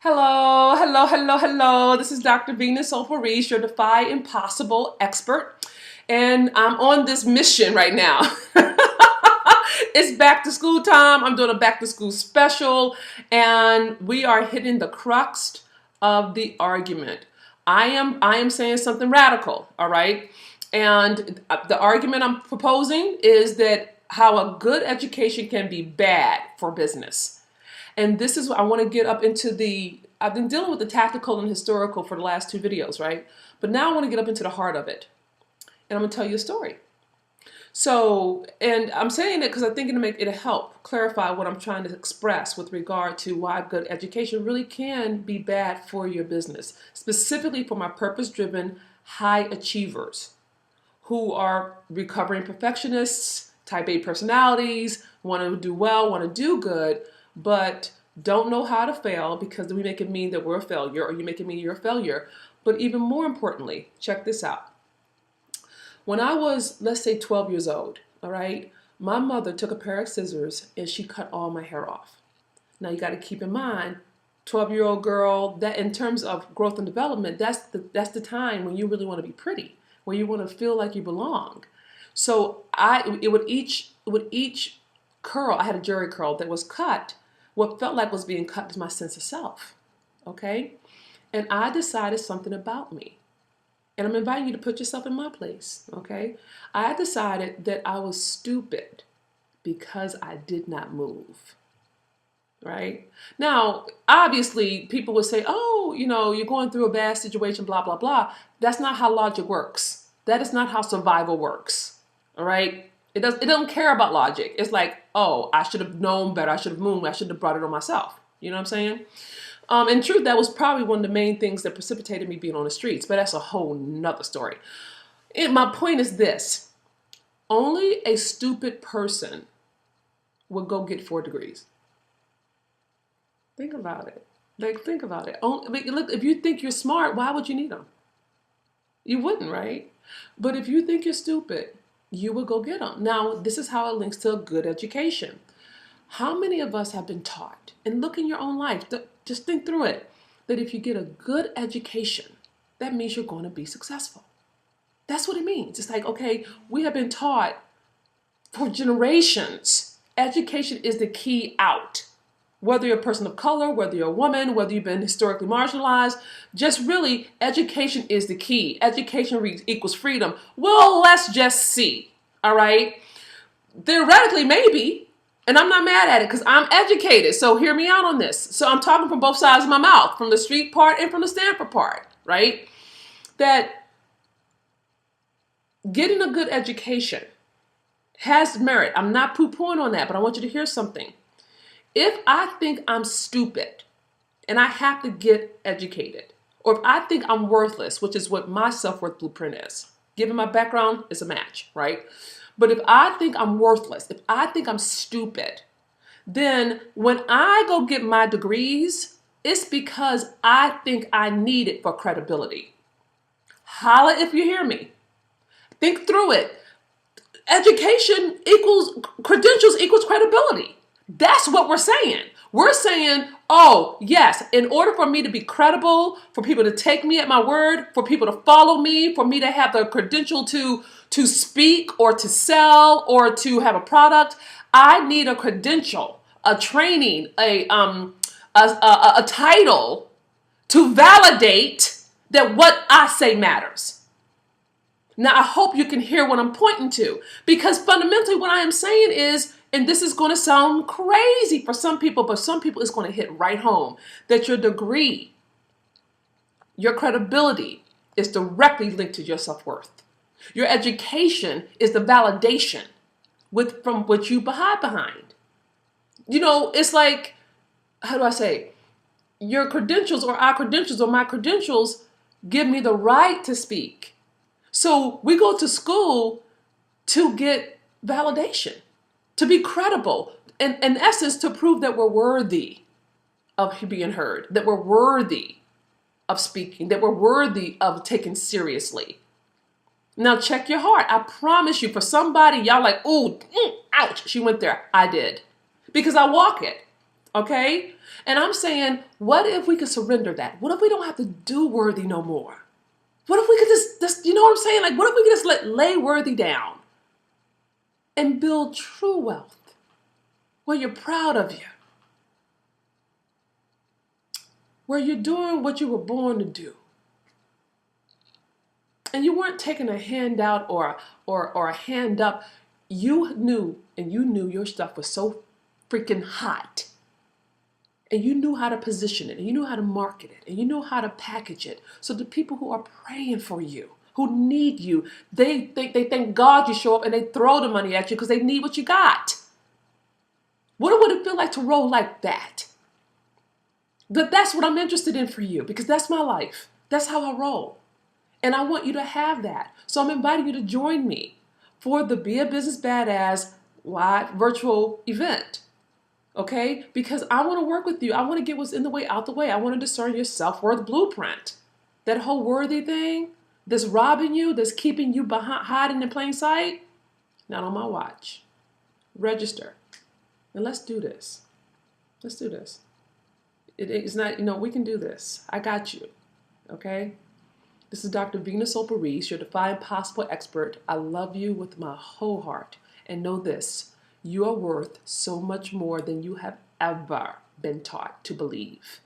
Hello, hello, hello, hello. This is Dr. Venus Opal-Reese, your Defy Impossible expert. And I'm on this mission right now. It's back to school time. I'm doing a back to school special, and we are hitting the crux of the argument. I am saying something radical, all right? And the argument I'm proposing is that how a good education can be bad for business. And this is what I want to get up into I've been dealing with the tactical and historical for the last two videos, right? But now I want to get up into the heart of it. And I'm going to tell you a story. So, and I'm saying it because I think it'll help clarify what I'm trying to express with regard to why good education really can be bad for your business, specifically for my purpose-driven high achievers who are recovering perfectionists, type A personalities, want to do well, want to do good, but don't know how to fail because we make it mean that we're a failure, or you make it mean you're a failure. But even more importantly, check this out. When I was, let's say, 12 years old, all right, my mother took a pair of scissors and she cut all my hair off. Now you got to keep in mind, 12-year-old girl, that in terms of growth and development, that's the time when you really want to be pretty, where you want to feel like you belong. So with each curl, I had a jerry curl that was cut. What felt like was being cut was my sense of self, okay? And I decided something about me. And I'm inviting you to put yourself in my place, okay? I decided that I was stupid because I did not move, right? Now, obviously, people would say, oh, you're going through a bad situation, blah, blah, blah. That's not how logic works. That is not how survival works, all right? It doesn't care about logic. It's like, oh, I should have known better. I should have moved. I should have brought it on myself. You know what I'm saying? In truth, that was probably one of the main things that precipitated me being on the streets, but that's a whole nother story. My point is this. Only a stupid person would go get 4 degrees. Think about it. Think about it. Look, if you think you're smart, why would you need them? You wouldn't, right? But if you think you're stupid, you will go get them. Now, this is how it links to a good education. How many of us have been taught, and look in your own life, just think through it, that if you get a good education, that means you're going to be successful. That's what it means. It's like, okay, we have been taught for generations, education is the key out. Whether you're a person of color, whether you're a woman, whether you've been historically marginalized, just really, education is the key. Education equals freedom. Well, let's just see, all right? Theoretically, maybe, and I'm not mad at it because I'm educated, so hear me out on this. So I'm talking from both sides of my mouth, from the street part and from the Stanford part, right? That getting a good education has merit. I'm not poo-pooing on that, but I want you to hear something. If I think I'm stupid and I have to get educated, or if I think I'm worthless, which is what my self-worth blueprint is, given my background, it's a match, right? But if I think I'm worthless, if I think I'm stupid, then when I go get my degrees, it's because I think I need it for credibility. Holla if you hear me. Think through it. Education equals, credentials equals credibility. That's what we're saying. We're saying, oh, yes, in order for me to be credible, for people to take me at my word, for people to follow me, for me to have the credential to speak or to sell or to have a product, I need a credential, a training, a title to validate that what I say matters. Now, I hope you can hear what I'm pointing to, because fundamentally what I am saying is, and this is going to sound crazy for some people, but some people it's going to hit right home, that your degree, your credibility is directly linked to your self-worth. Your education is the validation from what you hide behind. It's like, how do I say, your credentials or our credentials or my credentials give me the right to speak. So we go to school to get validation, to be credible, and in essence, to prove that we're worthy of being heard, that we're worthy of speaking, that we're worthy of taken seriously. Now check your heart. I promise you, for somebody, y'all like, ooh, ouch, she went there. I did. Because I walk it. Okay? And I'm saying, what if we could surrender that? What if we don't have to do worthy no more? What if we could just you know what I'm saying? Like, what if we could just lay worthy down and build true wealth where you're proud of you, where you're doing what you were born to do, and you weren't taking a handout or a hand up. You knew, and you knew your stuff was so freaking hot, and you knew how to position it, and you knew how to market it, and you knew how to package it. So the people who are praying for you, who need you, they thank God you show up, and they throw the money at you because they need what you got. What would it feel like to roll like that? That's what I'm interested in for you, because that's my life. That's how I roll. And I want you to have that. So I'm inviting you to join me for the Be a Business Badass live virtual event. Okay? Because I want to work with you. I want to get what's in the way out the way. I want to discern your self-worth blueprint. That whole worthy thing that's robbing you, that's keeping you behind, hiding in plain sight, not on my watch. Register. And let's do this. Let's do this. It's not, we can do this. I got you. Okay? This is Dr. Venus Opal Reese, your Defy Impossible expert. I love you with my whole heart. And know this, you are worth so much more than you have ever been taught to believe.